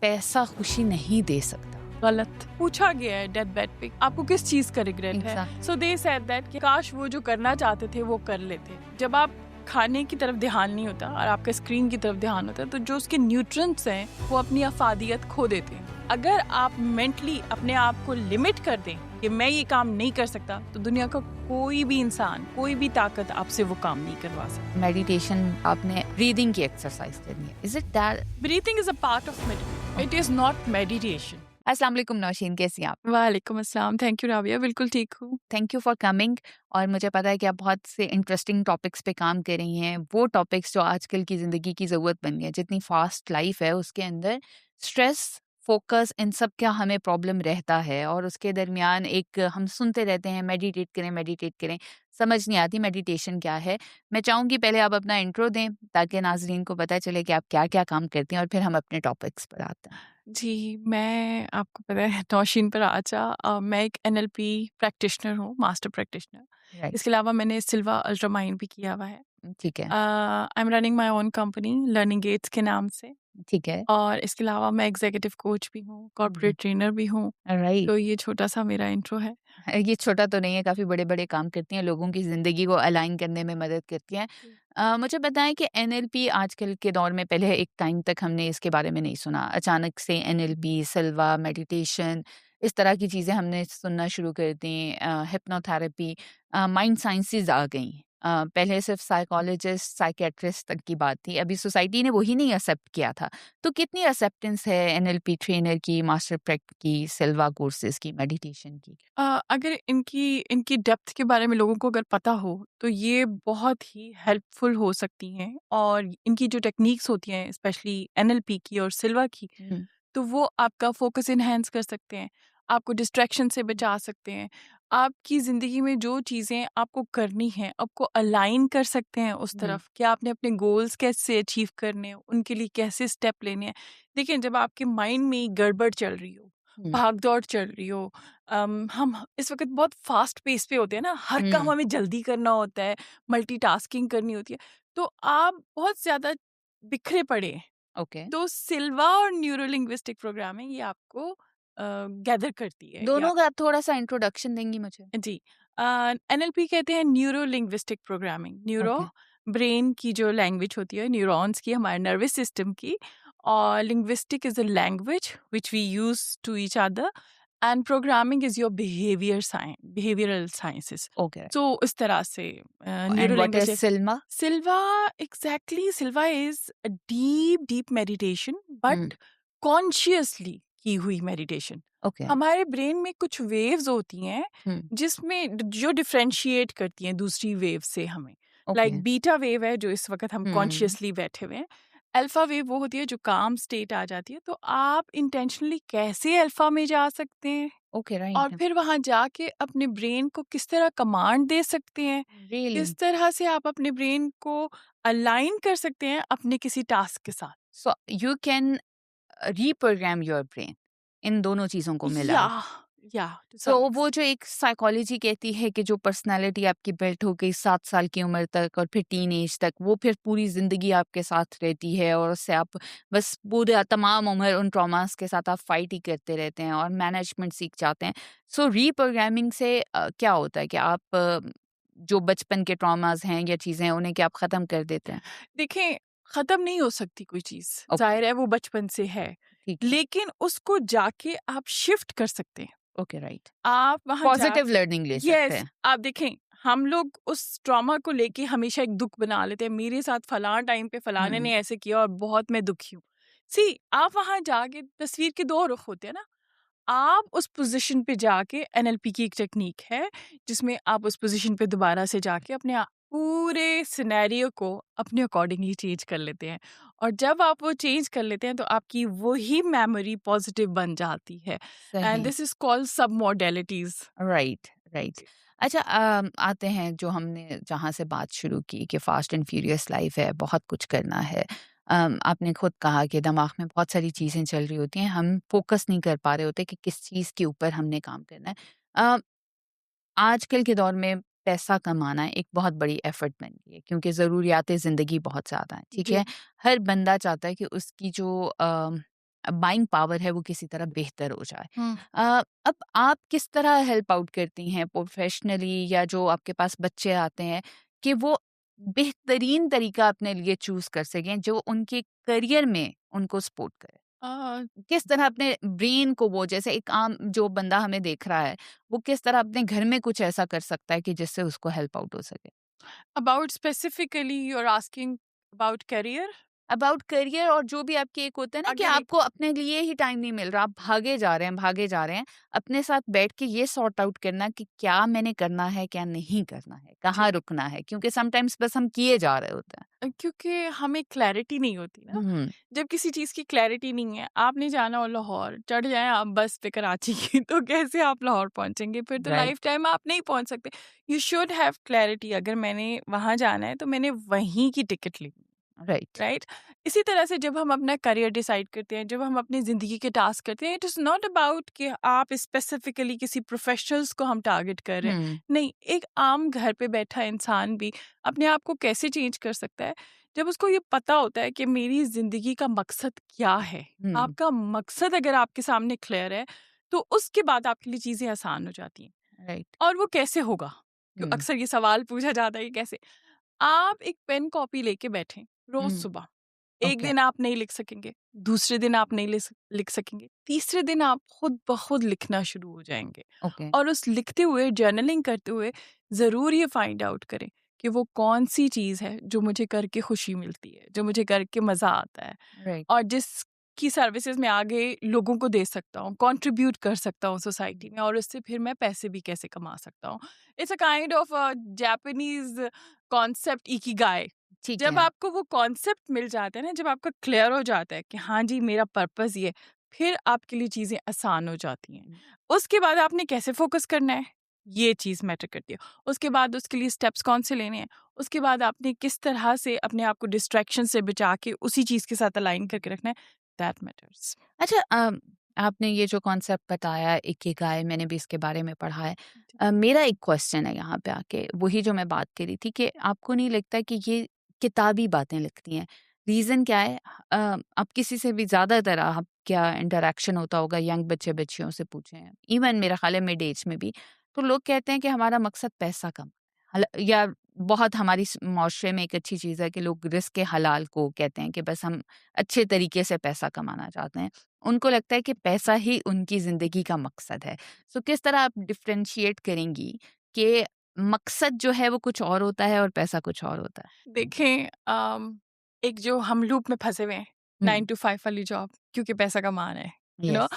पैसा खुशी नहीं दे सकता। गलत पूछा गया है डेथ बेड पे आपको किस चीज का रिग्रेट है। Exactly. So they said that कि काश वो जो करना चाहते थे वो कर लेते। जब आप खाने की तरफ ध्यान नहीं होता और आपका स्क्रीन की तरफ ध्यान होता है तो जो उसके न्यूट्रिएंट्स हैं वो अपनी अफादियत खो देते हैं। अगर आप मेंटली अपने आप को लिमिट कर दें कि मैं ये काम नहीं कर सकता तो दुनिया का कोई भी इंसान कोई भी ताकत आपसे वो काम नहीं करवा सकती। मेडिटेशन आपने ब्रीदिंग की एक्सरसाइज करनी है, is it that? Breathing is a part of meditation, it is not meditation. अस्सलाम वालेकुम नौशीन, कैसी हैं आप? वालेकुम अस्सलाम, थैंक यू राबिया, बिल्कुल ठीक हूँ। Thank you for coming. और मुझे पता है कि आप बहुत से इंटरेस्टिंग टॉपिक्स पे काम कर रही हैं, वो टॉपिक्स जो आजकल की ज़िंदगी की ज़रूरत बन गई है। जितनी फास्ट लाइफ है उसके अंदर स्ट्रेस, फोकस, इन सब का हमें प्रॉब्लम रहता है। और उसके दरमियान एक हम सुनते रहते हैं मेडिटेट करें, समझ नहीं आती मेडिटेशन क्या है। मैं चाहूँगी पहले आप अपना इंट्रो दें ताकि नाजरीन को पता चले कि आप क्या क्या काम करती हैं, और फिर हम अपने टॉपिक्स पर आते हैं। जी, मैं आपको पता है नौशीन पर आचा मैं एक एनएलपी प्रैक्टिशनर हूँ, मास्टर प्रैक्टिशनर। राइट। इसके अलावा मैंने सिल्वा अल्ट्रामाइंड भी किया हुआ है। ठीक है। I am running my own company Learning Gates के नाम से। ठीक है। और इसके अलावा मैं एग्जीक्यूटिव कोच भी हूँ, कॉर्पोरेट ट्रेनर भी हूँ। राइट। तो ये छोटा-सा मेरा इंट्रो है। ये छोटा तो नहीं है, काफ़ी बड़े-बड़े काम करती हैं, लोगों की ज़िंदगी को अलाइन करने में मदद करती हैं। जी। मुझे बताएँ कि एनएलपी आजकल के दौर में, पहले एक टाइम तक हमने इसके बारे में नहीं सुना। अचानक से एनएलपी, सिल्वा, मेडिटेशन, इस तरह की चीज़ें हमने सुनना शुरू कर दी। हिप्नोथेरेपी, माइंड साइंसेज़ आ गई। पहले सिर्फ साइकोलॉजिस्ट, साइकियाट्रिस्ट तक की बात थी, अभी सोसाइटी ने वही नहीं एक्सेप्ट किया था। तो कितनी एक्सेप्टेंस है एनएलपी ट्रेनर की, मास्टर प्रैक्ट की, सिल्वा कोर्सेज़ की, मेडिटेशन की? अगर इनकी इनकी डेप्थ के बारे में लोगों को अगर पता हो तो ये बहुत ही हेल्पफुल हो सकती हैं। और इनकी जो टेक्निक्स होती हैं स्पेशली एनएलपी की और सिल्वा की, हुँ। तो वो आपका फोकस इनहेंस कर सकते हैं, आपको डिस्ट्रैक्शन से बचा सकते हैं, आपकी ज़िंदगी में जो चीज़ें आपको करनी हैं आपको अलाइन कर सकते हैं उस हुँ, तरफ कि आपने अपने गोल्स कैसे अचीव करने हैं, उनके लिए कैसे स्टेप लेने हैं। देखिए, जब आपके माइंड में गड़बड़ चल रही हो, हुँ, भाग दौड़ चल रही हो, हम इस वक्त बहुत फास्ट पेस पे होते हैं ना, हर काम हुँ, हमें जल्दी करना होता है, मल्टीटास्किंग करनी होती है, तो आप बहुत ज़्यादा बिखरे पड़े हैं। ओके। तो सिल्वा और न्यूरो लिंग्विस्टिक प्रोग्रामिंग ये आपको गैदर करती है। दोनों का आप थोड़ा-सा इंट्रोडक्शन देंगी मुझे? जी, एनएलपी कहते हैं neuro linguistic programming. Neuro okay. Brain की जो लैंग्वेज होती है, न्यूरॉन्स की, हमारे नर्वस सिस्टम की। और linguistic is a language which we use to each other, and programming is your behavioural sciences. Okay. तो इस तरह से neuro and what is linguistic Silva? Silva, exactly Silva is a deep deep meditation, hmm, but consciously की हुई meditation. Okay. हमारे brain में कुछ waves होती हैं हुँ, जिसमें जो डिफरेंशिएट करती हैं दूसरी वेव से हमें। ओके। लाइक बीटा वेव है जो इस वक्त हम हुँ, कॉन्शियसली बैठे हुए हैं। अल्फा वेव वो होती है जो काम स्टेट आ जाती है। तो आप इंटेंशनली कैसे अल्फा में जा सकते हैं ओके, और राइट। फिर वहां जाके अपने ब्रेन को किस तरह कमांड दे सकते हैं, रियली? किस तरह से आप अपने ब्रेन को अलाइन कर सकते हैं अपने किसी टास्क के साथ। So you can reprogram your brain, इन दोनों चीज़ों को मिला या है। या टू सो सम वो जो एक साइकोलॉजी कहती है कि जो पर्सनैलिटी आपकी बिल्ट हो गई 7 साल की उम्र तक और फिर टीनेज तक, वो फिर पूरी ज़िंदगी आपके साथ रहती है, और उससे आप बस पूरा तमाम उम्र उन ट्रॉमास के साथ आप फाइट ही करते रहते हैं और मैनेजमेंट सीख जाते हैं। सो रीप्रोग्रामिंग से क्या होता है कि आप जो बचपन के ट्रॉमास हैं या चीज़ें हैं, उन्हें क्या आप ख़त्म कर देते हैं? देखें, खत्म नहीं हो सकती कोई चीज, ओके, जाहिर है वो बचपन से है, ठीक है। लेकिन उसको जाके आप शिफ्ट कर सकते हैं। Okay, right. आप वहां जा पॉज़िटिव लर्निंग ले सकते यस, हैं। आप देखें, हम लोग उस ट्रॉमा को लेके हमेशा एक दुख बना लेते हैं, मेरे साथ फलां टाइम पे फलाने हुँ, ने ऐसे किया और बहुत मैं दुखी हूँ। सी, आप वहां जाके तस्वीर के दो रुख होते हैं ना। आप उस पोजीशन पे जाके, एनएलपी की एक टेक्निक है जिसमें आप उस पोजीशन पे दोबारा से जाके अपने पूरे सिनेरियो को अपने अकॉर्डिंगली चेंज कर लेते हैं। और जब आप वो चेंज कर लेते हैं तो आपकी वही मेमोरी पॉजिटिव बन जाती है। एंड सही। दिस इज कॉल्ड सब मॉडलिटीज। Right, right. अच्छा, आते हैं जो हमने जहाँ से बात शुरू की कि फ़ास्ट एंड फ्यूरियस लाइफ़ है, बहुत कुछ करना है। आपने खुद कहा कि दिमाग में बहुत सारी चीज़ें चल रही होती हैं, हम फ़ोकस नहीं कर पा रहे होते कि किस चीज़ के ऊपर हमने काम करना है। अ, आजकल के दौर में पैसा कमाना एक बहुत बड़ी एफ़र्ट बन गई है, क्योंकि ज़रूरियात ज़िंदगी बहुत ज़्यादा हैं, ठीक जी। है? हर बंदा चाहता है कि उसकी जो बाइंग पावर है वो किसी तरह बेहतर हो जाए। हुँ। अब आप किस तरह हेल्प आउट करती हैं प्रोफेशनली, या जो आपके पास बच्चे आते हैं कि वो बेहतरीन तरीका अपने लिए चूज़ कर सकें जो उनके करियर में उनको सपोर्ट करे? अ, किस तरह अपने ब्रेन को, वो जैसे एक आम जो बंदा हमें देख रहा है, वो किस तरह अपने घर में कुछ ऐसा कर सकता है कि जिससे उसको हेल्प आउट हो सके? About specifically you are asking about career? About career, और जो भी आपकी एक होता है ना कि अगेन एक आपको अपने लिए ही टाइम नहीं मिल रहा, आप भागे जा रहे हैं, भागे जा रहे हैं। अपने साथ बैठ के ये सॉर्ट आउट करना कि क्या मैंने करना है, क्या नहीं करना है, कहाँ ठीक रुकना है, क्योंकि समटाइम्स बस हम किए जा रहे होते हैं। क्योंकि हमें क्लैरिटी नहीं होती ना। हुँ, जब किसी चीज़ की क्लैरिटी नहीं है, आपने जाना हो लाहौर, चढ़ जाएँ आप बस पे कराची की तो कैसे आप लाहौर पहुँचेंगे? फिर तो राइट, लाइफ टाइम आप नहीं पहुँच सकते। यू शुड हैव क्लैरिटी अगर मैंने वहाँ जाना है तो मैंने वहीं की टिकट ली। राइट। राइट। इसी तरह से जब हम अपना करियर डिसाइड करते हैं, जब हम अपनी ज़िंदगी के टास्क करते हैं, इट इज़ नॉट अबाउट कि आप स्पेसिफिकली किसी प्रोफेशनल्स को हम टारगेट कर रहे हैं। हुँ, नहीं, एक आम घर पे बैठा इंसान भी अपने आप को कैसे चेंज कर सकता है जब उसको ये पता होता है कि मेरी ज़िंदगी का मकसद क्या है। हुँ, आपका मकसद अगर आपके सामने क्लियर है तो उसके बाद आपके लिए चीज़ें आसान हो जाती हैं। राइट, और वो कैसे होगा? हुँ, अक्सर ये सवाल पूछा जाता है कि कैसे? आप एक पेन कॉपी लेके बैठें रोज हुँ, सुबह। एक ओके, दिन आप नहीं लिख सकेंगे, दूसरे दिन आप नहीं लिख सकेंगे, तीसरे दिन आप खुद ब खुद लिखना शुरू हो जाएँगे। ओके, और उस लिखते हुए, जर्नलिंग करते हुए ज़रूर ये फाइंड आउट करें कि वो कौन-सी चीज़ है जो मुझे करके खुशी मिलती है, जो मुझे करके मज़ा आता है राइट, और जिसकी सर्विसेज़ मैं आगे लोगों को दे सकता हूँ, कंट्रीब्यूट कर सकता हूँ सोसाइटी में और उससे फिर मैं पैसे भी कैसे कमा सकता हूँ। It's a kind of Japanese concept Ikigai. ठीक जब है। आपको वो कॉन्सेप्ट मिल जाता है ना, जब आपका क्लियर हो जाता है कि हाँ जी, मेरा पर्पस ये है, फिर आपके लिए चीज़ें आसान हो जाती हैं। हुँ, उसके बाद आपने कैसे फ़ोकस करना है, ये चीज़ मैटर करती है। उसके बाद उसके लिए स्टेप्स कौन से लेने हैं, उसके बाद आपने किस तरह से अपने आप को डिस्ट्रैक्शन से बचा के उसी चीज़ के साथ अलाइन करके रखना है, दैट मैटर्स। अच्छा, आपने ये जो कॉन्सेप्ट बताया इकिगाई, मैंने भी इसके बारे में पढ़ा है। जी। मेरा एक क्वेश्चन है यहाँ पे आके, वही जो मैं बात कर रही थी कि आपको नहीं लगता कि ये किताबी बातें लगती हैं? रीज़न क्या है? आप किसी से भी ज़्यादातर आप क्या इंटरैक्शन होता होगा यंग बच्चे-बच्चियों से पूछें, इवन मेरा ख़्याल है मिड एज में भी, तो लोग कहते हैं कि हमारा मकसद पैसा कमाना है। या बहुत हमारी माशरे में एक अच्छी चीज़ है कि लोग रिज़्क़ हलाल को कहते हैं कि बस हम अच्छे तरीके से पैसा कमाना चाहते हैं। उनको लगता है कि पैसा ही उनकी ज़िंदगी का मकसद है। सो किस तरह आप डिफरेंशिएट करेंगी कि मकसद जो है वो कुछ और होता है और पैसा कुछ और होता है? देखें एक जो हम लूप में फँसे हुए हैं, हुँ, 9 टू 5 वाली जॉब क्योंकि पैसा कमाना है, यू नो यस।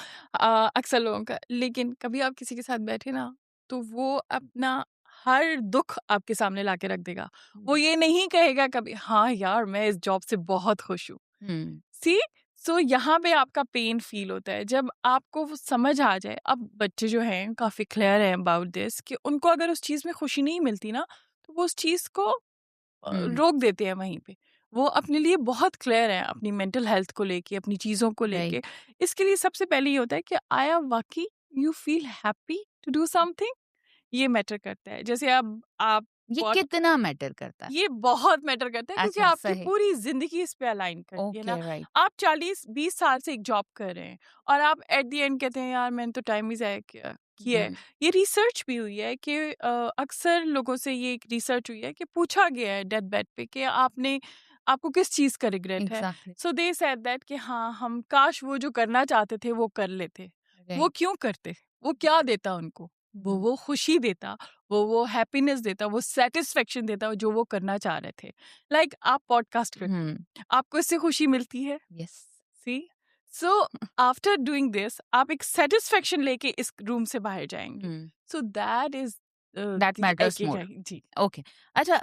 अक्सर लोगों का। लेकिन कभी आप किसी के साथ बैठे ना, तो वो अपना हर दुःख आपके सामने लाके रख देगा। वो हुँ, ये नहीं कहेगा कभी, "हाँ यार, मैं इस जॉब से बहुत खुश हूँ।" हुँ, सी सो यहाँ पे आपका पेन फ़ील होता है। जब आपको वो समझ आ जाए, अब बच्चे जो हैं काफ़ी क्लियर हैं अबाउट दिस कि उनको अगर उस चीज़ में खुशी नहीं मिलती ना, तो वो उस चीज़ को हुँ, रोक देते हैं वहीं पे। वो अपने लिए बहुत क्लियर हैं अपनी मेंटल हेल्थ को लेके, अपनी चीज़ों को लेके। राइट। इसके लिए सबसे पहले ये होता है कि आया वाक़ई you feel happy to do something? ये मैटर करता है। जैसे अब आप ये पॉट कितना मैटर करता है? ये बहुत मैटर करता है क्योंकि अच्छा, आपकी सही। पूरी ज़िंदगी इस पे अलाइन करती है ना। Okay, right. आप 40-20 साल से एक जॉब कर रहे हैं और आप एट द एंड कहते हैं यार मैंने तो टाइम ही ज़ाया किया है। हुँ, ये रिसर्च भी हुई है कि अक्सर लोगों से ये एक रिसर्च हुई है कि पूछा गया है डेथ बेड पे कि आपको किस चीज़ का रिग्रेट है? Exactly, so they said that कि हाँ, हम काश वो जो करना चाहते थे वो कर लेते। वो राइट। क्यों करते? वो क्या देता उनको? हुँ, वो खुशी देता, वो हैप्पीनेस देता, वो सैटिस्फैक्शन देता जो वो करना चाह रहे थे। लाइक आप पॉडकास्ट करते हुँ, हैं, आपको इससे खुशी मिलती है, yes. See? So after doing this आप एक सैटिस्फैक्शन लेके इस रूम से बाहर जाएँगे। हुँ, so that is that the matters more. Ikigai ji. Okay. अच्छा,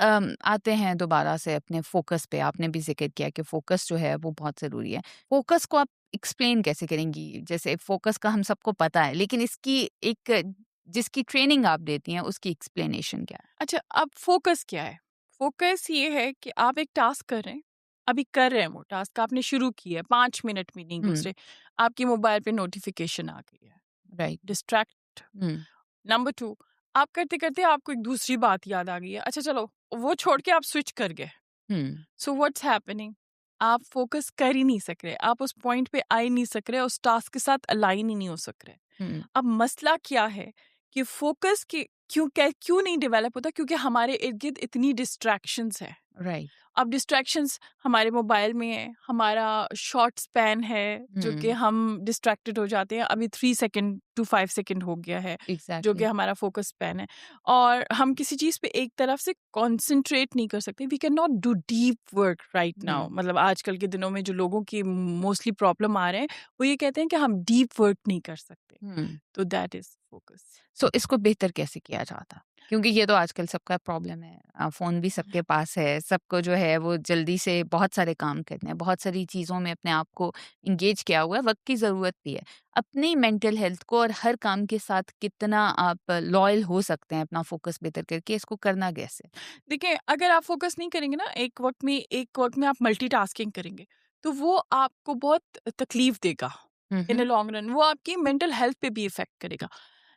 आते हैं दोबारा से अपने फ़ोकस पे। आपने भी ज़िक्र किया कि फ़ोकस जो है वो बहुत ज़रूरी है। फ़ोकस को आप एक्सप्लेन कैसे करेंगी? जैसे फ़ोकस का हम सबको पता है, लेकिन इसकी एक जिसकी ट्रेनिंग आप देती हैं उसकी एक्सप्लेनेशन क्या है? अच्छा, अब फ़ोकस क्या है? फ़ोकस ये है कि आप एक टास्क कर रहे हैं, अभी कर रहे हैं वो टास्क आपने शुरू किया है, 5 मिनट में नहीं हुँ, गुज़रे, आपके मोबाइल पे नोटिफ़िकेशन आ गई है, राइट। डिस्ट्रैक्ट। हुँ, नंबर 2 आप करते-करते आपको एक दूसरी बात याद आ गई है, अच्छा चलो वो छोड़ के आप स्विच कर गए। हुँ, सो व्हाट्स हैपनिंग? आप फोकस कर ही नहीं सक रहे, आप उस पॉइंट पे आ ही नहीं सक रहे, उस टास्क के साथ अलाइन ही नहीं हो सक रहे। हुँ, अब मसला क्या है कि फोकस की क्यों नहीं डेवलप होता, क्योंकि हमारे इर्द गिर्द इतनी डिस्ट्रैक्शंस है। राइट। अब डिस्ट्रैक्शंस हमारे मोबाइल में है, हमारा शॉर्ट स्पैन है जो कि हुँ, हम डिस्ट्रैक्टेड हो जाते हैं। अभी 3 सेकंड टू 5 सेकंड हो गया है जो कि एग्ज़ैक्टली। हमारा फोकस स्पैन है, और हम किसी चीज़ पे एक तरफ से कॉन्सेंट्रेट नहीं कर सकते। We can not do deep work right now. हुँ, मतलब आजकल के दिनों में जो लोगों की मोस्टली प्रॉब्लम आ रहे हैं वो ये कहते हैं कि हम डीप वर्क नहीं कर सकते। हुँ। तो दैट इज़ फोकस। सो इसको बेहतर कैसे किया जाता? क्योंकि ये तो आजकल सबका प्रॉब्लम है। फ़ोन भी सबके पास है, सबको जो है वो जल्दी से बहुत सारे काम करने हैं, बहुत सारी चीज़ों में अपने आप को एंगेज किया हुआ है, वक़्त की ज़रूरत भी है। अपनी मेंटल हेल्थ को और हर काम के साथ कितना आप लॉयल हो सकते हैं अपना फ़ोकस बेहतर करके, इसको करना कैसे? देखिए, अगर आप फ़ोकस नहीं करेंगे ना, एक वक़्त में आप मल्टीटास्किंग करेंगे, तो वो आपको बहुत तकलीफ़ देगा हुँ, इन अ हुँ। Long run. वो आपकी मेंटल हेल्थ पे भी इफ़ेक्ट करेगा,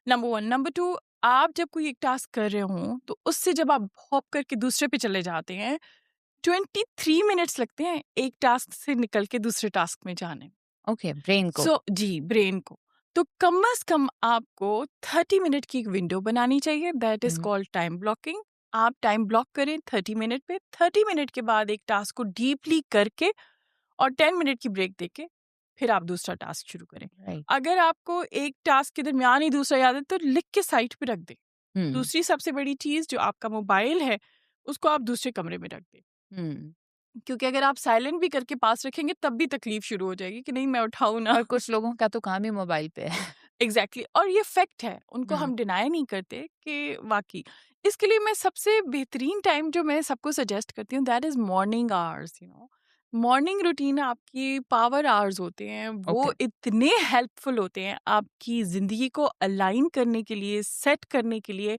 नंबर 1। नंबर 2, आप जब कोई एक टास्क कर रहे हों, तो उससे जब आप हॉप करके दूसरे पे चले जाते हैं, 23 मिनट्स लगते हैं एक टास्क से निकल के दूसरे टास्क में जाने में। ओके, ब्रेन को। जी, ब्रेन को। तो कम से कम आपको 30 मिनट की एक विंडो बनानी चाहिए, that is hmm, called time blocking. आप टाइम ब्लॉक करें 30 मिनट पे, 30 मिनट के बाद एक टास्क को डीपली करके और 10 मिनट की ब्रेक देके फिर आप दूसरा टास्क शुरू करें। राइट। अगर आपको एक टास्क के दरमियान ही दूसरा याद है तो लिख के साइड पे रख दें। हुँ, दूसरी सबसे बड़ी चीज़ जो आपका मोबाइल है, उसको आप दूसरे कमरे में रख दें। हुँ। क्योंकि अगर आप साइलेंट भी करके पास रखेंगे तब भी तकलीफ शुरू हो जाएगी कि नहीं मैं उठाऊँ ना। और कुछ लोगों का तो काम ही मोबाइल पे है। एग्जैक्टली और ये फैक्ट है, उनको हुँ, हम डिनाई नहीं करते कि वाकई। इसके लिए मैं सबसे बेहतरीन टाइम जो मैं सबको सजेस्ट करती हूँ that is morning hours. Morning routine आपकी पावर आवर्स होते हैं, ओके, वो इतने हेल्पफुल होते हैं आपकी ज़िंदगी को अलाइन करने के लिए, सेट करने के लिए।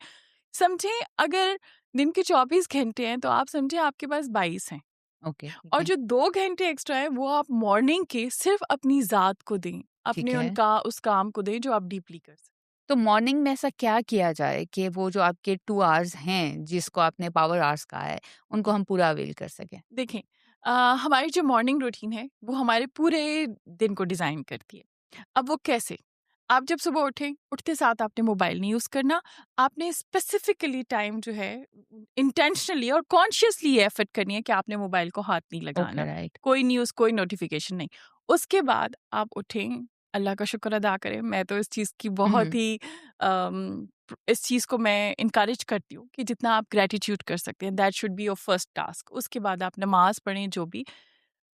समझें, अगर दिन के 24 घंटे हैं तो आप समझें आपके पास 22 हैं, ओके, ठीक और है, जो 2 घंटे एक्स्ट्रा है वो आप मॉर्निंग के सिर्फ अपनी ज़ात को दें, ठीक अपने है। उनका उस काम को दें जो आप डीपली कर सकते। तो मॉर्निंग में ऐसा क्या किया जाए कि वो जो आपके 2 आवर्स हैं, जिसको आपने पावर आवर्स कहा है, उनको हम पूरा अवेल कर सकें? देखें, हमारी जो मॉर्निंग रूटीन है वो हमारे पूरे दिन को डिज़ाइन करती है। अब वो कैसे? आप जब सुबह उठें, उठते साथ आपने मोबाइल नहीं यूज़ करना। आपने स्पेसिफिकली टाइम जो है इंटेंशनली और कॉन्शियसली ये एफर्ट करनी है कि आपने मोबाइल को हाथ नहीं ओके, लगाना। राइट। कोई न्यूज़, कोई नोटिफ़िकेशन नहीं। उसके बाद आप उठें, अल्लाह का शुक्र अदा करें। मैं तो इस चीज़ की हुँ, बहुत हुँ, ही इस चीज़ को मैं इनकरेज करती हूँ कि जितना आप ग्रैटिट्यूड कर सकते हैं, that should be your first task. उसके बाद आप नमाज पढ़ें जो भी,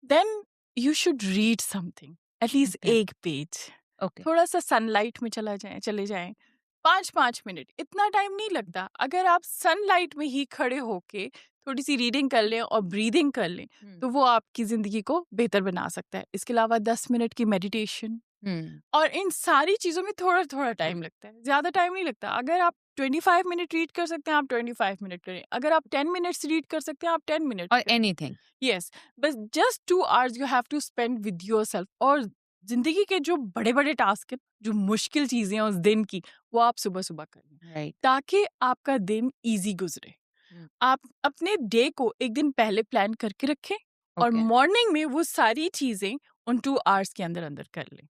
then you should read something, at least okay, एक पेज। ओके, थोड़ा सा सनलाइट में चले जाएं, 5-5 मिनट, इतना टाइम नहीं लगता। अगर आप सनलाइट में ही खड़े होके थोड़ी सी रीडिंग कर लें और ब्रीदिंग कर लें, हुँ, तो वो आपकी ज़िंदगी को बेहतर बना सकता है। इसके अलावा 10 मिनट की मेडिटेशन, हुँ, और इन सारी चीज़ों में थोड़ा-थोड़ा टाइम लगता है, ज़्यादा टाइम नहीं लगता। अगर आप 25 मिनट रीड कर सकते हैं, आप 25 मिनट करें। अगर आप 10 मिनट्स रीड कर सकते हैं, आप 10 मिनट्स और करें। एनीथिंग। यस, बस just 2 hours you have to spend with yourself. और ज़िंदगी के जो बड़े-बड़े टास्क हैं, जो मुश्किल चीज़ें हैं उस दिन की, वो आप सुबह-सुबह कर लें, राइट, ताकि आपका दिन ईज़ी गुज़रे। हुँ, आप अपने डे को 1 दिन पहले प्लान करके रखें और ओके, मॉर्निंग में वो सारी चीज़ें उन 2 आवर्स के अंदर-अंदर कर लें।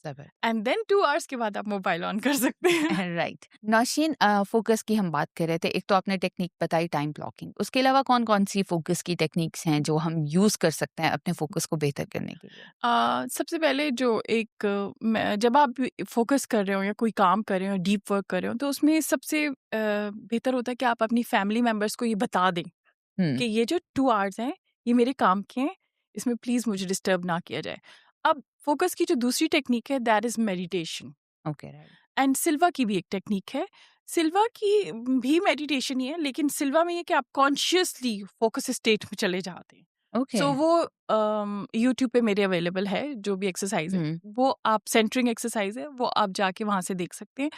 ज़बर एंड देन 2 आवर्स के बाद आप मोबाइल ऑन कर सकते हैं। राइट। नौशीन, फ़ोकस की हम बात कर रहे थे। एक तो आपने टेक्निक बताई टाइम ब्लॉकिंग, उसके अलावा कौन-कौन सी फ़ोकस की टेक्निक्स हैं जो हम यूज़ कर सकते हैं अपने फ़ोकस को बेहतर करने के लिए? सबसे पहले जो एक जब आप फ़ोकस कर रहे हो या कोई काम कर रहे हो, डीप वर्क कर रहे हो, तो उसमें सबसे बेहतर होता है कि आप अपनी फैमिली मेंबर्स को ये बता दें हुँ, कि ये जो 2 आवर्स हैं, ये मेरे काम के हैं, इसमें प्लीज़ मुझे डिस्टर्ब ना किया जाए। अब फ़ोकस की जो दूसरी टेक्निक है that is meditation. Okay, right, and Silva की भी एक टेक्निक है। सिल्वा की भी मेडिटेशन ही है, लेकिन सिल्वा में ये कि आप कॉन्शियसली फ़ोकस स्टेट में चले जाते हैं। ओके, सो वो यूट्यूब पे मेरे अवेलेबल है, जो भी एक्सरसाइज़ है, हुँ, वो आप सेंटरिंग एक्सरसाइज़ है, वो आप जाके वहाँ से देख सकते हैं।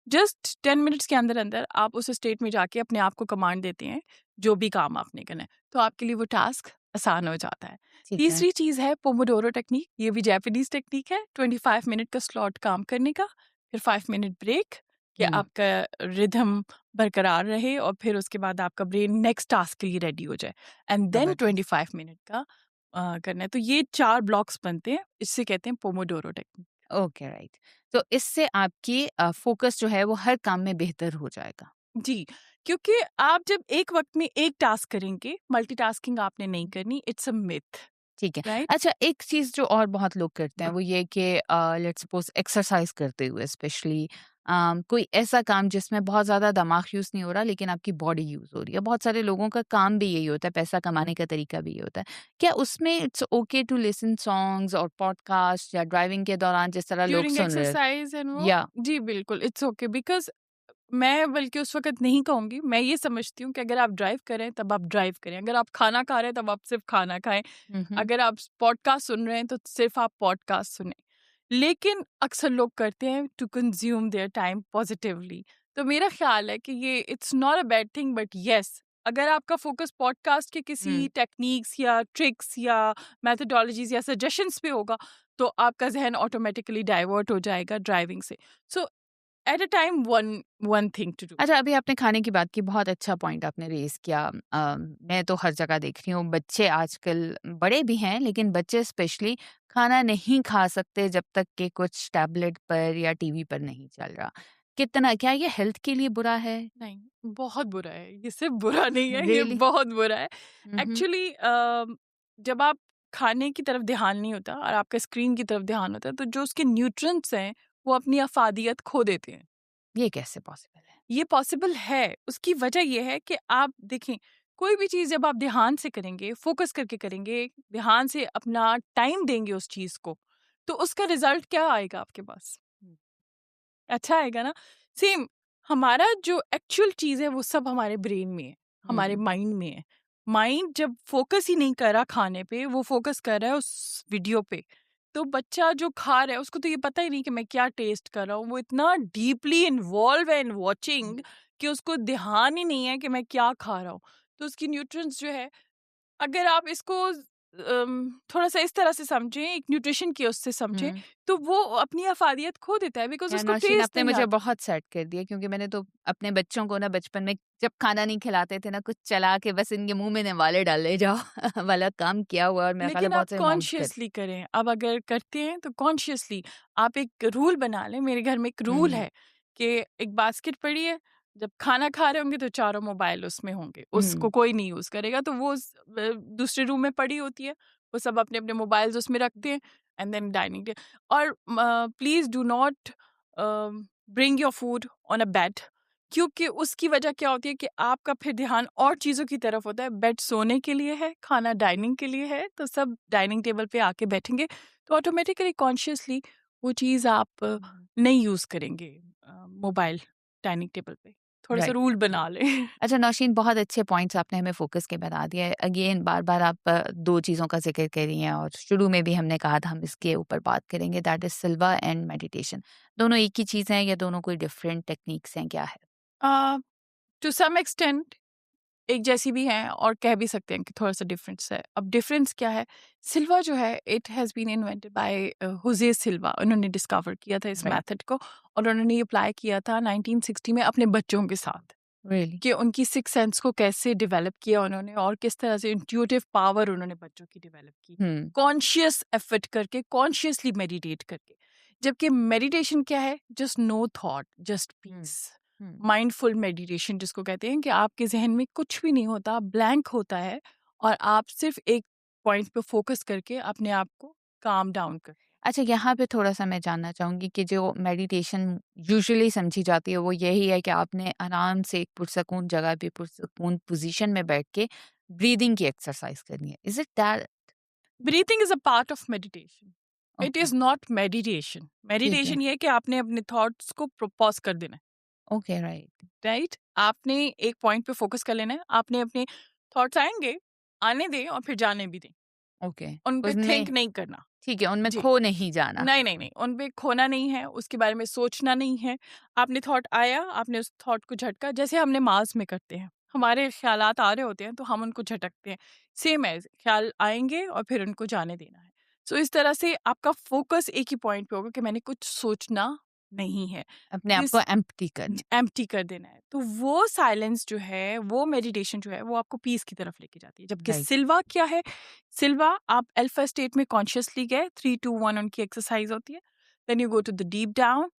जस्ट 10 मिनट्स के अंदर-अंदर आप उस स्टेट में जाके अपने आप को कमांड देते हैं, जो भी काम आपने करना है, तो आपके लिए वो टास्क आसान हो जाता है। ठीक है, तीसरी चीज़ है पोमोडोरो टेक्निक, ये भी जापानीज़ टेक्निक है, 25 मिनट का स्लॉट काम करने का, फिर 5 मिनट ब्रेक, कि हुँ, आपका रिदम बरकरार रहे और फिर उसके बाद आपका ब्रेन नेक्स्ट टास्क के लिए रेडी हो जाए, एंड देन ज़बरदस्त। 25 मिनट का करना है। तो ये 4 ब्लॉक्स बनते हैं, इससे कहते हैं पोमोडोरो टेक्निक। Okay, right. तो इससे आपकी फ़ोकस जो है वो हर काम में बेहतर हो जाएगा। जी, क्योंकि आप जब एक वक़्त में एक टास्क करेंगे, मल्टीटास्किंग आपने नहीं करनी, इट्स अ मिथ, ठीक है। राइट? अच्छा, एक चीज़ जो और बहुत लोग करते हैं वो ये कि लेट्स सपोज़ एक्सरसाइज़ करते हुए स्पेशली कोई ऐसा काम जिसमें बहुत ज़्यादा दिमाग यूज़ नहीं हो रहा लेकिन आपकी बॉडी यूज़ हो रही है। बहुत सारे लोगों का काम भी यही होता है, पैसा कमाने का तरीका भी ये होता है। क्या उसमें it's okay to listen songs और पॉडकास्ट या ड्राइविंग के दौरान जिस तरह लोग ड्यूरिंग सुन रहे हैं? एक्सरसाइज़ एंड वो या जी, बिल्कुल, इट्स ओके बिकॉज़ मैं बल्कि उस वक़्त नहीं कहूँगी, मैं ये समझती हूँ कि अगर आप ड्राइव कर रहे हैं, तब आप ड्राइव करें। अगर आप खाना खा रहे हैं, तब आप सिर्फ़ खाना खाएँ। हुँ, हुँ। अगर आप पॉडकास्ट सुन रहे हैं, तो सिर्फ़ आप पॉडकास्ट सुनें। लेकिन अक्सर लोग करते हैं to consume their time positively. तो मेरा ख़्याल है कि ये it's not a bad thing but yes, अगर आपका फ़ोकस पॉडकास्ट के किसी हुँ। टेक्नीक्स या ट्रिक्स या मेथोडोलॉजीज़ या सजेशंस पे होगा, तो आपका ज़हन ऑटोमैटिकली डाइवर्ट हो जाएगा ड्राइविंग से। So at a time one one thing to do. अच्छा, अभी आपने खाने की बात की, बहुत अच्छा पॉइंट आपने रेज़ किया। मैं तो हर जगह देख रही हूँ, बच्चे आजकल बड़े भी हैं, लेकिन बच्चे स्पेशली खाना नहीं खा सकते जब तक कि कुछ टैबलेट पर या टीवी पर नहीं चल रहा। कितना क्या ये हेल्थ के लिए बुरा है? नहीं, बहुत बुरा है। ये सिर्फ़ बुरा नहीं है, ये रियली? बहुत बुरा है। हुँ, हुँ। एक्चुअली जब आप खाने की तरफ ध्यान नहीं होता और आपका स्क्रीन की तरफ ध्यान होता है, तो जो उसके न्यूट्रिएंट्स हैं, वो अपनी अफ़ादियत खो देते हैं। ये कैसे पॉसिबल है? ये पॉसिबल है, उसकी वजह ये है कि आप देखें, कोई भी चीज़ जब आप ध्यान से करेंगे, फ़ोकस करके करेंगे, ध्यान से अपना टाइम देंगे उस चीज़ को, तो उसका रिज़ल्ट क्या आएगा आपके पास? हुँ, अच्छा आएगा ना? सेम हमारा जो एक्चुअल चीज़ है वो सब हमारे ब्रेन में है, हमारे हुँ, माइंड में है। माइंड जब फ़ोकस ही नहीं कर रहा खाने पे, वो फ़ोकस कर रहा है उस वीडियो पे। तो बच्चा जो खा रहा है उसको तो ये पता ही नहीं कि मैं क्या टेस्ट कर रहा हूँ। वो इतना डीपली इन्वॉल्व है इन हुँ। वॉचिंग कि उसको ध्यान ही नहीं है कि मैं क्या खा रहा हूँ। तो उसकी न्यूट्रिएंट्स जो है, अगर आप इसको थोड़ा-सा इस तरह से समझें, एक न्यूट्रिशन की उससे समझें, हुँ। तो वो अपनी अफ़ादियत खो देता है बिकॉज़ यार उसको नौशीन, टेस्ट आपने नहीं मुझे आता। बहुत सेट कर दिया, क्योंकि मैंने तो अपने बच्चों को ना बचपन में जब खाना नहीं खिलाते थे ना, कुछ चला के बस इनके मुँह में निवाले डाले जाओ वाला काम किया हुआ है, और मेरा ख़्याल है लेकिन आप बहुत सारे मॉम्स कर। कॉन्शियसली करें। अब अगर करते हैं तो कॉन्शियसली आप एक रूल बना लें। मेरे घर में एक हुँ, रूल हुँ। है कि एक बास्केट पड़ी है, जब खाना खा रहे होंगे तो चारों मोबाइल उसमें होंगे, उसको हुँ, कोई नहीं यूज़ करेगा। तो वो दूसरे रूम में पड़ी होती है, वो सब अपने-अपने मोबाइल्स उसमें रखते हैं एंड देन डाइनिंग टे और please do not bring your food on a bed, क्योंकि उसकी वजह क्या होती है कि आपका फिर ध्यान और चीज़ों की तरफ होता है। बेड सोने के लिए है, खाना डाइनिंग के लिए है, तो सब डाइनिंग टेबल पे आके बैठेंगे, तो ऑटोमेटिकली कॉन्शियसली वो चीज़ आप हुँ। नहीं यूज़ करेंगे मोबाइल डाइनिंग टेबल पे। थोड़ा-सा राइट। रूल बना लें। अच्छा नौशीन, बहुत अच्छे पॉइंट्स आपने हमें फ़ोकस के बता दिए। अगेन बार-बार आप 2 चीज़ों का ज़िक्र कर रही हैं, और शुरू में भी हमने कहा था हम इसके ऊपर बात करेंगे, that is Silva and meditation. दोनों एक ही चीज़ हैं या दोनों कोई डिफरेंट टेक्निक्स हैं, क्या है? अ, टू सम एक्सटेंट एक जैसी भी हैं और कह भी सकते हैं कि थोड़ा-सा डिफरेंस है। अब डिफरेंस क्या है? सिल्वा जो है it has been invented by Jose Silva, उन्होंने डिस्कवर किया था इस राइट। मेथड को और उन्होंने ये अप्लाई किया था 1960 में अपने बच्चों के साथ। रियली? कि उनकी सिक्स्थ सेंस को कैसे डेवलप किया उन्होंने और किस तरह से इंट्यूटिव पावर उन्होंने बच्चों की डेवलप की, हुँ, कॉन्शियस एफर्ट करके, कॉन्शियसली मेडिटेट करके। जबकि मेडिटेशन क्या है? जस्ट नो थॉट, जस्ट हुँ, पीस। हुँ। माइंडफुल मेडिटेशन जिसको कहते हैं कि आपके जहन में कुछ भी नहीं होता, ब्लैंक होता है और आप सिर्फ एक पॉइंट पे फोकस करके अपने आप को काम डाउन कर। अच्छा, यहाँ पे थोड़ा-सा मैं जानना चाहूँगी कि जो मेडिटेशन यूजुअली समझी जाती है वो यही है कि आपने आराम से एक पुरसकून जगह पे पुरसकून पोज़ीशन में बैठ के ब्रीदिंग की एक्सरसाइज़ करनी है। Is it that? Breathing is a part of meditation, it okay, is not meditation. ठीक है। मेडिटेशन ये है कि आपने अपने थॉट्स को पॉज कर देना है, ओके, राइट। राइट? आपने एक पॉइंट पे फोकस कर लेना है, आपने अपने थॉट्स आएंगे, आने दें और फिर जाने भी दें, ओके, उन पे उसमें थिंक नहीं करना। ठीक है, उनमें जी, खो नहीं जाना। नहीं नहीं नहीं, उन पे खोना नहीं है, उसके बारे में सोचना नहीं है। आपने थॉट आया, आपने उस थॉट को झटका, जैसे हमने मास में करते हैं, हमारे ख्यालात आ रहे होते हैं तो हम उनको झटकते हैं। सेम है, ख्याल आएंगे और फिर उनको जाने देना है। सो इस तरह से आपका फोकस एक ही पॉइंट पे होगा कि मैंने कुछ सोचना नहीं है। अपने आप को एम्प्टी करना। एम्प्टी कर देना है। तो वो साइलेंस जो है, वो मेडिटेशन जो है, वो आपको पीस की तरफ लेके जाती है। जबकि राइट। सिल्वा क्या है? सिल्वा, आप अल्फा स्टेट में कॉन्शियसली गए, 3 2 1 उनकी एक्सरसाइज होती है। Then you go to the deep down.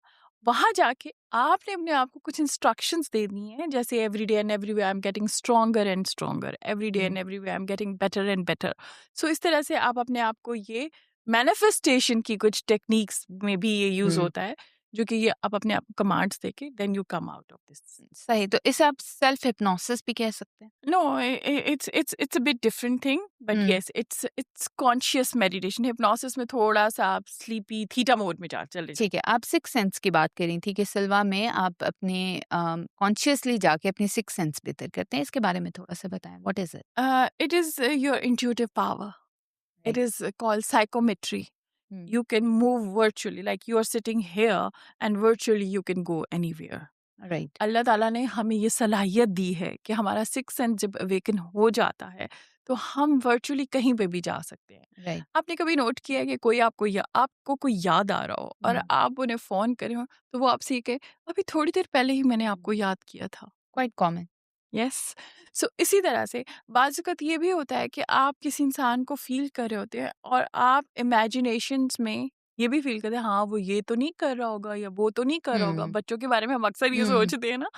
वहाँ जाके आपने अपने आप को कुछ इंस्ट्रक्शंस दे दी हैं, जैसे every day and everywhere I am getting stronger and stronger, every day and everywhere I am getting better and better. सो इस तरह से आप अपने आप को, ये मैनिफेस्टेशन की कुछ टेक्निक्स में भी ये यूज होता है, जो कि ये आप अपने आप को कमांड्स देके then you come out of this. सही, तो इसे आप सेल्फ हिप्नोसिस भी कह सकते हैं। No, it's a bit different thing, but hmm. yes, it's conscious meditation. Hypnosis में थोड़ा सा आप sleepy theta mode में चले ठीक है, आप सिक्स सेंस की बात करी थी कि सिल्वा में आप अपने कॉन्शियसली जाके अपनी सिक्स सेंस बेहतर करते हैं, इसके बारे में थोड़ा सा बताएं, what is it? It is your intuitive power. It right. is called psychometry. You can move virtually, like you are sitting here and virtually you can go anywhere. Right. Allah ताला ने हमें ये सलाहियत दी है कि हमारा सिक्स सेंस जब awaken हो जाता है तो हम वर्चुअली कहीं पे भी जा सकते हैं। राइट। आपने कभी नोट किया है कि कोई आपको कोई याद आ रहा हो और आप उन्हें फ़ोन करे हो, तो वो आपसे ये कहे, अभी थोड़ी देर पहले ही मैंने आपको याद किया था। Quite common. यस। सो इसी तरह से बाज़-औक़ात ये भी होता है कि आप किसी इंसान को फ़ील कर रहे होते हैं और आप इमेजिनेशंस में ये भी फ़ील करते हैं, हाँ, वो ये तो नहीं कर रहा होगा या वो तो नहीं कर रहा होगा। बच्चों के बारे में हम अक्सर ये सोचते हैं ना।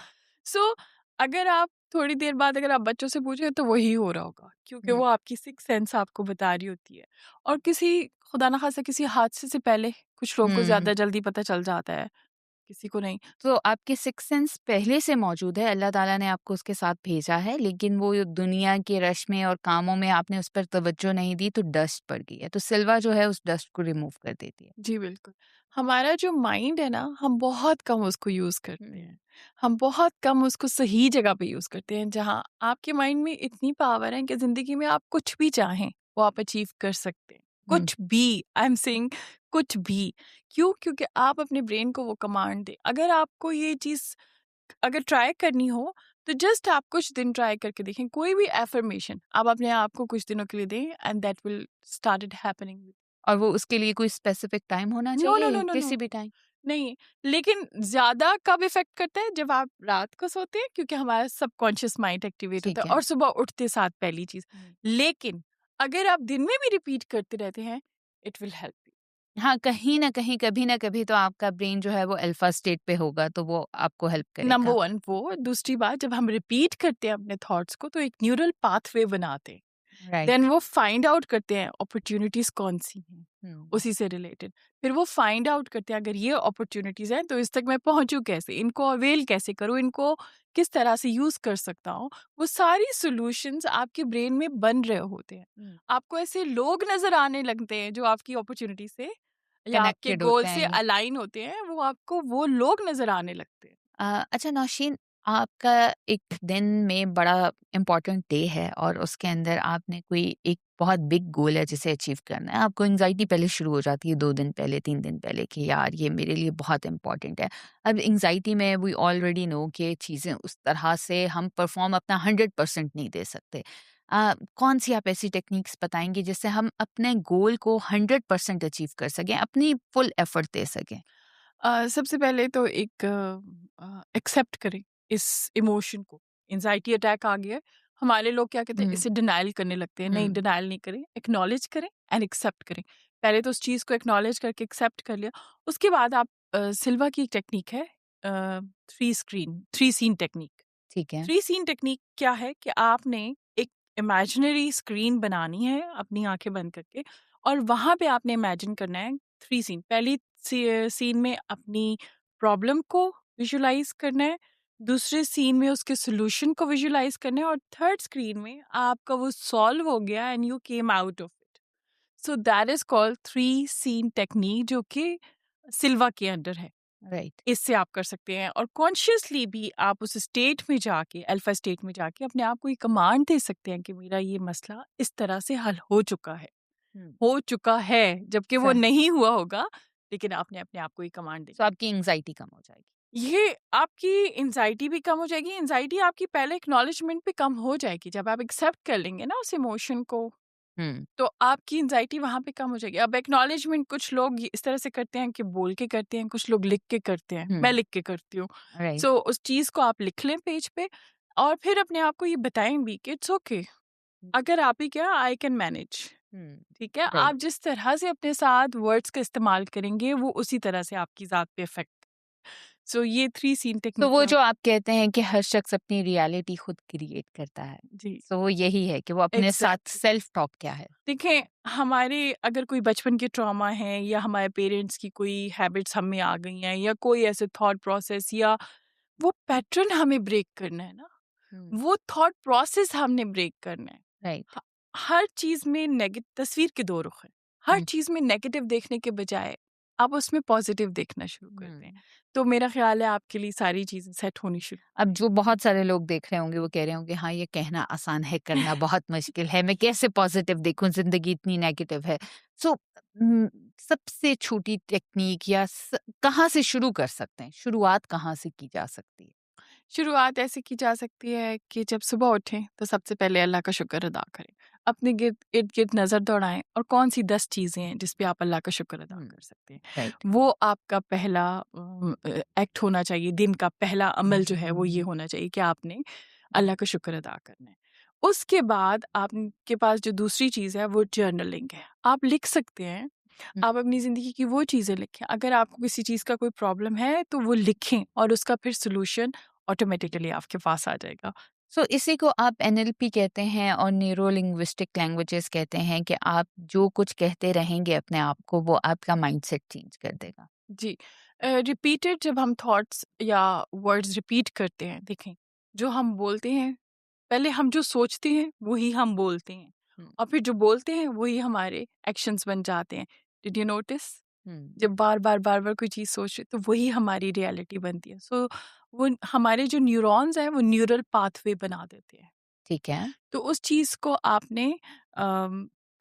सो अगर आप थोड़ी देर बाद अगर आप बच्चों से पूछें तो वही हो रहा होगा, क्योंकि वो आपकी सिक्स्थ सेंस आपको बता रही होती है। और किसी, खुदा ना ख़ास्ता, किसी हादसे से पहले कुछ लोगों को ज़्यादा जल्दी पता चल जाता है, किसी को नहीं। तो आपकी सिक्स सेंस पहले से मौजूद है, अल्लाह ताला ने आपको उसके साथ भेजा है, लेकिन वो दुनिया के रश में और कामों में आपने उस पर तवज्जो नहीं दी तो डस्ट पड़ गई है, तो सिल्वा जो है उस डस्ट को रिमूव कर देती है। जी, बिल्कुल। हमारा जो माइंड है ना, हम बहुत कम उसको यूज़ करते हैं। हम बहुत कम उसको सही जगह पे यूज़ करते हैं, जहाँ आपके माइंड में इतनी पावर है कि ज़िंदगी में आप कुछ भी चाहें, वो आप अचीव कर सकते हैं। कुछ भी, आई एम सेइंग कुछ भी। क्यों? क्योंकि आप अपने ब्रेन को वो कमांड दें। अगर आपको ये चीज़ अगर ट्राई करनी हो, तो जस्ट आप कुछ दिन ट्राई करके देखें। कोई भी अफ़र्मेशन आप अपने आप को कुछ दिनों के लिए दें and that will started happening. और वो उसके लिए कोई स्पेसिफिक टाइम होना नो, चाहिए नो, या नो, नो, नो। किसी भी टाइम? नहीं, लेकिन ज़्यादा कब इफ़ेक्ट करता है? जब आप रात को सोते हैं, क्योंकि हमारा सबकॉन्शियस माइंड एक्टिवेट होता ठीक है, है। और सुबह उठते साथ पहली चीज़। लेकिन अगर आप दिन में भी रिपीट करते रहते हैं, इट विल हेल्प यू। हाँ, कहीं न कहीं, कभी न कभी तो आपका ब्रेन जो है वो अल्फा स्टेट पे होगा, तो वो आपको हेल्प नंबर करेगा। 1 वो, दूसरी बात, जब हम रिपीट करते हैं अपने थॉट्स को, तो एक न्यूरल पाथवे बनाते हैं। Then right. वो फाइंड आउट करते हैं अपॉर्च्युनिटीज कौन सी हैं उसी से रिलेटेड। फिर वो फाइंड आउट करते हैं, अगर ये अपॉर्च्युनिटीज हैं तो इस तक मैं पहुंचूं कैसे, इनको अवेल कैसे करूं, इनको किस तरह से यूज कर सकता हूँ। वो सारी सॉल्यूशंस आपके ब्रेन में बन रहे होते हैं। आपको ऐसे लोग नजर आने लगते हैं जो आपकी अपॉर्चुनिटी से या आपके कनेक्टेड गोल होते से हैं। अलाइन होते हैं, वो आपको वो लोग नजर आने लगते हैं। अच्छा नौशीन, आपका एक दिन में बड़ा इम्पोर्टेंट डे है और उसके अंदर आपने कोई एक बहुत बिग गोल है जिसे अचीव करना है, आपको एंजाइटी पहले शुरू हो जाती है 2 दिन पहले, 3 दिन पहले कि यार ये मेरे लिए बहुत इम्पोर्टेंट है। अब एंजाइटी में वी ऑलरेडी नो कि चीज़ें उस तरह से हम परफॉर्म अपना 100% नहीं दे सकते। कौन सी आप ऐसी टेक्निक्स बताएंगे जिससे हम अपने गोल को 100% अचीव कर सकें, अपनी फुल एफर्ट दे सकें? सबसे पहले तो एक एक्सेप्ट करें इस इमोशन को। एंजाइटी अटैक आ गया है, हमारे लोग क्या कहते हैं, हम्म। इसे डिनायल करने लगते हैं। नहीं, हम्म। डिनायल नहीं करें, एक्नॉलेज करें एंड एक्सेप्ट करें। पहले तो उस चीज़ को एक्नॉलेज करके एक्सेप्ट कर लिया, उसके बाद आप सिल्वा की एक टेक्निक है, थ्री सीन टेक्निक। ठीक है। थ्री सीन टेक्निक क्या है कि आपने एक इमेजिनरी स्क्रीन बनानी है अपनी आंखें बंद करके, और वहां पे आपने इमेजिन करना है थ्री सीन। पहली सीन में अपनी प्रॉब्लम को विजुलाइज करना है, दूसरे सीन में उसके सोल्यूशन को विजुलाइज करना है, और थर्ड स्क्रीन में आपका वो सॉल्व हो गया and you came out of it. So that is called three scene technique, जो कि सिल्वा के अंडर है। राइट। इससे आप कर सकते हैं, और कॉन्शियसली भी आप उस स्टेट में जाके, अल्फा स्टेट में जाके, अपने आप को ये कमांड दे सकते हैं कि मेरा ये मसला इस तरह से हल हो चुका है, जबकि वो सही। नहीं हुआ होगा, लेकिन आपने अपने आप को ये कमांड दी। तो आपकी एंजाइटी कम हो जाएगी। ये आपकी एंजाइटी भी कम हो जाएगी। एंजाइटी आपकी पहले एक्नॉलेजमेंट पे कम हो जाएगी, जब आप एक्सेप्ट कर लेंगे ना उस इमोशन को, तो आपकी एंजाइटी वहाँ पे कम हो जाएगी। अब एक्नॉलेजमेंट कुछ लोग इस तरह से करते हैं कि बोल के करते हैं, कुछ लोग लिख के करते हैं। मैं लिख के करती हूँ। राइट। सो उस चीज़ को आप लिख लें पेज पे और फिर अपने आप को ये बताएं भी कि इट्स ओके, अगर आप ही क्या, आई कैन मैनेज। ठीक है, राइट। आप जिस तरह से अपने साथ वर्ड्स का इस्तेमाल करेंगे वो उसी तरह से आपकी ज़ात पे इफेक्ट। सो ये 3 सीन तो टेक्निक वो है। जो आप कहते हैं कि हर शख्स अपनी रियलिटी खुद क्रिएट करता है, जी, तो वो यही है कि वो अपने साथ एग्जैक्टली। सेल्फ टॉक क्या है? देखें, हमारे अगर कोई बचपन के ट्रॉमा है या हमारे पेरेंट्स की कोई हैबिट्स हम में आ गई हैं या कोई ऐसे थॉट प्रोसेस या वो पैटर्न हमें ब्रेक करना है ना, वो थॉट प्रोसेस हमने ब्रेक करना है। राइट। ह हर चीज़ में तस्वीर के 2 रुख हैं। हर चीज़ में नेगेटिव देखने के बजाय आप उसमें पॉज़िटिव देखना शुरू कर दें। तो मेरा ख़्याल है आपके लिए सारी चीज़ें सेट होनी शुरू। अब जो बहुत सारे लोग देख रहे होंगे वो कह रहे होंगे हाँ ये कहना आसान है, करना बहुत मुश्किल है, मैं कैसे पॉजिटिव देखूं, जिंदगी इतनी नेगेटिव है। सो सबसे छोटी टेक्निक या कहाँ से शुरू कर सकते हैं, शुरुआत कहाँ से की जा सकती है? शुरुआत ऐसे की जा सकती है कि जब सुबह उठें तो सबसे पहले अल्लाह का शुक्र अदा करें। अपने इर्द-गिर्द नज़र दौड़ाएँ और कौन-सी 10 चीज़ें हैं जिस पे आप अल्लाह का शुक्र अदा कर सकते हैं। राइट। वो आपका पहला एक्ट होना चाहिए, दिन का पहला अमल जो है वो ये होना चाहिए कि आपने अल्लाह का शुक्र अदा करना है। उसके बाद आपके पास जो दूसरी चीज़ है वो जर्नलिंग है। आप लिख सकते हैं, आप अपनी ज़िंदगी की वो चीज़ें लिखें। अगर आपको किसी चीज़ का कोई प्रॉब्लम है तो वो लिखें और उसका फिर सॉल्यूशन ऑटोमेटिकली आपके पास आ जाएगा। सो इसी को आप एनएलपी कहते हैं और न्यूरो लिंग्विस्टिक लैंग्वेजेस कहते हैं कि आप जो कुछ कहते रहेंगे अपने आप को वो आपका माइंडसेट चेंज कर देगा। जी। रिपीटेड जब हम थॉट्स या वर्ड्स रिपीट करते हैं, देखें, जो हम बोलते हैं, पहले हम जो सोचते हैं वही हम बोलते हैं हम्म। और फिर जो बोलते हैं वही हमारे एक्शंस बन जाते हैं। Did you notice? हम्म। जब बार-बार कोई चीज़ सोच रहे तो वही हमारी रियलिटी बनती है। सो वो हमारे जो न्यूरॉन्स हैं वो न्यूरल पाथवे बना देते हैं। ठीक है। तो उस चीज़ को आपने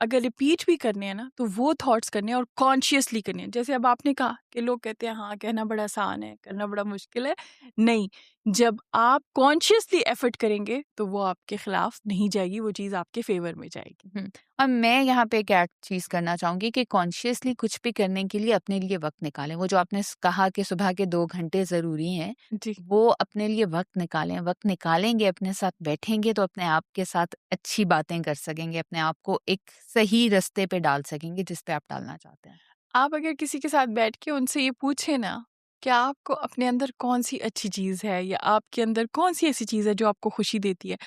अगर रिपीट भी करने हैं ना तो वो थॉट्स करने हैं और कॉन्शियसली करने हैं। जैसे अब आपने कहा कि लोग कहते हैं हाँ, कहना बड़ा आसान है, करना बड़ा मुश्किल है। नहीं, जब आप कॉन्शियसली एफर्ट करेंगे तो वो आपके खिलाफ नहीं जाएगी, वो चीज़ आपके फेवर में जाएगी। और मैं यहाँ पे क्या चीज़ करना चाहूँगी कि कॉन्शियसली कुछ भी करने के लिए अपने लिए वक्त निकालें। वो जो आपने कहा कि सुबह के 2 घंटे ज़रूरी हैं, जी। वो अपने लिए वक्त निकालें। वक्त निकालेंगे, अपने साथ बैठेंगे तो अपने आप के साथ अच्छी बातें कर सकेंगे, अपने आप को एक सही रास्ते पे डाल सकेंगे जिस पे आप डालना चाहते हैं। आप अगर किसी के साथ बैठ के उनसे ये पूछे ना कि आपको अपने अंदर कौन सी अच्छी चीज़ है या आपके अंदर कौन सी ऐसी चीज़ है जो आपको खुशी देती है,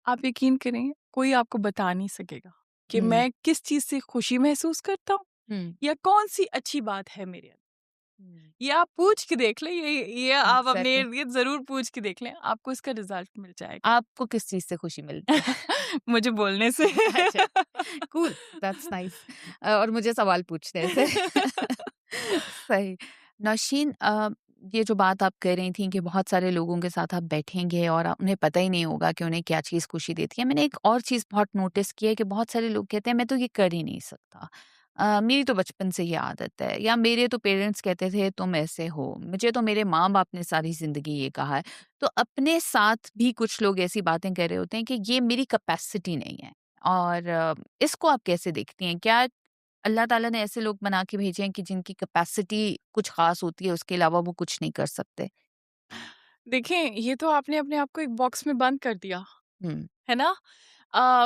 आप यकीन करें कोई आपको बता नहीं सकेगा कि हुँ। मैं किस चीज़ से खुशी महसूस करता हूँ हुँ। या कौन सी अच्छी बात है मेरे अंदर। हुँ। ये आप पूछ के देख लें, ये आप अपने एग्ज़ैक्टली। इर्द गिर्द जरूर पूछ के देख लें, आपको इसका रिजल्ट मिल जाएगा। आपको किस चीज़ से खुशी मिलती है? मुझे बोलने से। अच्छा, कूल, दैट्स नाइस। और मुझे सवाल पूछने से। सही। नौशीन, ये जो बात आप कह रही थी कि बहुत सारे लोगों के साथ आप बैठेंगे और उन्हें पता ही नहीं होगा कि उन्हें क्या चीज़ खुशी देती है। मैंने एक और चीज़ बहुत नोटिस की है कि बहुत सारे लोग कहते हैं मैं तो ये कर ही नहीं सकता। मेरी तो बचपन से ये आदत है, या मेरे तो पेरेंट्स कहते थे तुम ऐसे हो, मुझे तो मेरे माँ-बाप ने सारी ज़िंदगी ये कहा है। तो अपने साथ भी कुछ लोग ऐसी बातें कर रहे होते हैं कि ये मेरी कैपेसिटी नहीं है। और इसको आप कैसे देखती हैं? क्या अल्लाह ताला ने ऐसे लोग बना के भेजे हैं कि जिनकी कैपेसिटी कुछ ख़ास होती है, उसके अलावा वो कुछ नहीं कर सकते? देखें, ये तो आपने अपने आप को एक बॉक्स में बंद कर दिया, हुँ। है ना?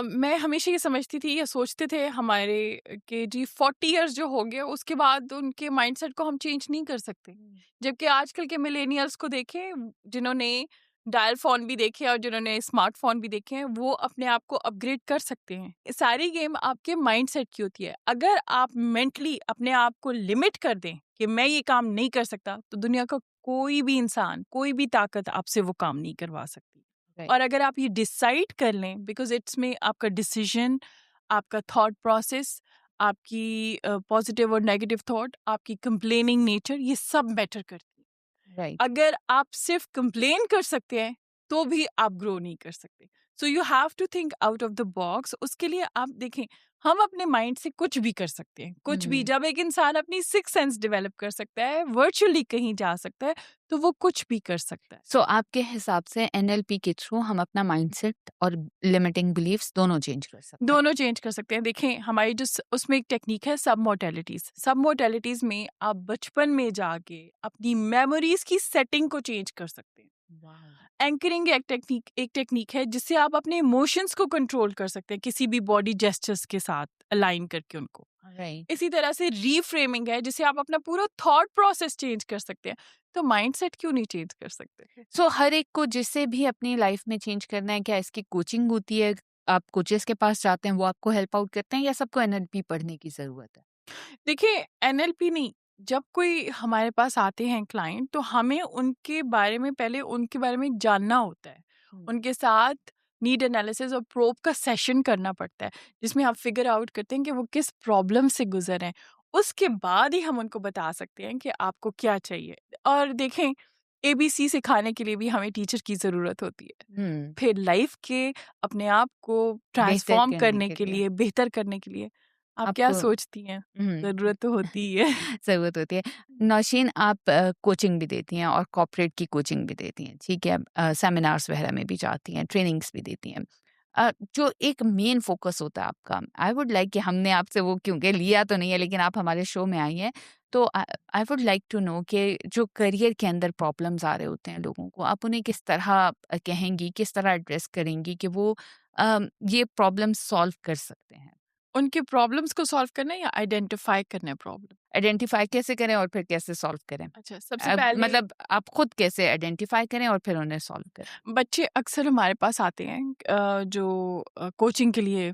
मैं हमेशा ये समझती थी या सोचते थे हमारे कि जी 40 इयर्स जो हो गए उसके बाद उनके माइंडसेट को हम चेंज नहीं कर सकते। जबकि आजकल के मिलेनियल्स को देखें, जिन्होंने डायल फ़ोन भी देखे और जिन्होंने स्मार्टफ़ोन भी देखे हैं, वो अपने आप को अपग्रेड कर सकते हैं। ये सारी गेम आपके माइंडसेट की होती है। अगर आप मेंटली अपने आप को लिमिट कर दें कि मैं ये काम नहीं कर सकता, तो दुनिया का कोई भी इंसान, कोई भी ताकत आपसे वो काम नहीं करवा सकती। राइट। और अगर आप ये डिसाइड कर लें, बिकॉज़ इट्स में आपका डिसीजन, आपका थॉट प्रोसेस, आपकी पॉजिटिव और नेगेटिव थॉट, आपकी कंप्लेनिंग नेचर, ये सब मैटर करती है। राइट। अगर आप सिर्फ कंप्लेन कर सकते हैं तो भी आप ग्रो नहीं कर सकते। So you have to think out of the box. उसके लिए आप देखें, हम अपने माइंड से कुछ भी कर सकते हैं, कुछ भी। हम्म। जब एक इंसान अपनी सिक्स सेंस डेवलप कर सकता है, वर्चुअली कहीं जा सकता है, तो वो कुछ भी कर सकता है। सो आपके हिसाब से एनएलपी के थ्रू हम अपना माइंडसेट और लिमिटिंग बिलीफ्स दोनों चेंज कर सकते हैं। दोनों चेंज कर सकते हैं। देखें, हमारी जो उसमें एक टेक्निक है सब मोटेलिटीज। सब मोटेलिटीज में आप बचपन में जाके अपनी मेमोरीज की सेटिंग को चेंज कर सकते हैं। वाओ। एंकरिंग एक टेक्निक है जिससे आप अपने इमोशंस को कंट्रोल कर सकते हैं, किसी भी बॉडी जेस्चर्स के साथ अलाइन करके उनको। राइट। इसी तरह से रीफ्रेमिंग है जिससे आप अपना पूरा थॉट प्रोसेस चेंज कर सकते हैं। तो माइंडसेट क्यों नहीं चेंज कर सकते? सो हर एक को जिसे भी अपनी लाइफ में चेंज करना है, क्या इसकी कोचिंग होती है? आप कोचेस के पास जाते हैं, वो आपको हेल्प आउट करते हैं, या सबको एनएलपी पढ़ने की ज़रूरत है? देखिए, एनएलपी नहीं, जब कोई हमारे पास आते हैं क्लाइंट, तो हमें उनके बारे में पहले उनके बारे में जानना होता है। हुँ। उनके साथ नीड एनालिसिस और प्रोब का सेशन करना पड़ता है, जिसमें आप फिगर आउट करते हैं कि वो किस प्रॉब्लम से गुजर रहे हैं। उसके बाद ही हम उनको बता सकते हैं कि आपको क्या चाहिए। और देखें, एबीसी सिखाने के लिए भी हमें टीचर की ज़रूरत होती है। हुँ। फिर लाइफ के अपने आप को बेहतर ट्रांसफॉर्म करने करने के के लिए लिए, बेहतर करने के लिए, आप क्या आपको सोचती हैं? हुँ। ज़रूरत तो होती ही है। ज़रूरत होती है। नौशीन, आप कोचिंग भी देती हैं और कॉर्पोरेट की कोचिंग भी देती हैं, ठीक है? सेमिनार्स वगैरह में भी जाती हैं, ट्रेनिंग्स भी देती हैं। जो एक मेन फ़ोकस होता है आपका, आई वुड लाइक कि हमने आपसे वो क्योंकि लिया तो नहीं है, लेकिन आप हमारे शो में आई हैं, तो I would like to know कि जो करियर के अंदर प्रॉब्लम्स आ रहे होते हैं लोगों को, आप उन्हें किस तरह कहेंगी, किस तरह एड्रेस करेंगी कि वो ये प्रॉब्लम्स सॉल्व कर सकते हैं? उनके प्रॉब्लम्स को सॉल्व करना है या आइडेंटिफाई करना है प्रॉब्लम? आइडेंटिफ़ाई कैसे करें और फिर कैसे सॉल्व करें? अच्छा, सबसे पहले मतलब आप खुद कैसे आइडेंटिफ़ाई करें और फिर उन्हें सॉल्व करें? बच्चे अक्सर हमारे पास आते हैं, जो कोचिंग के लिए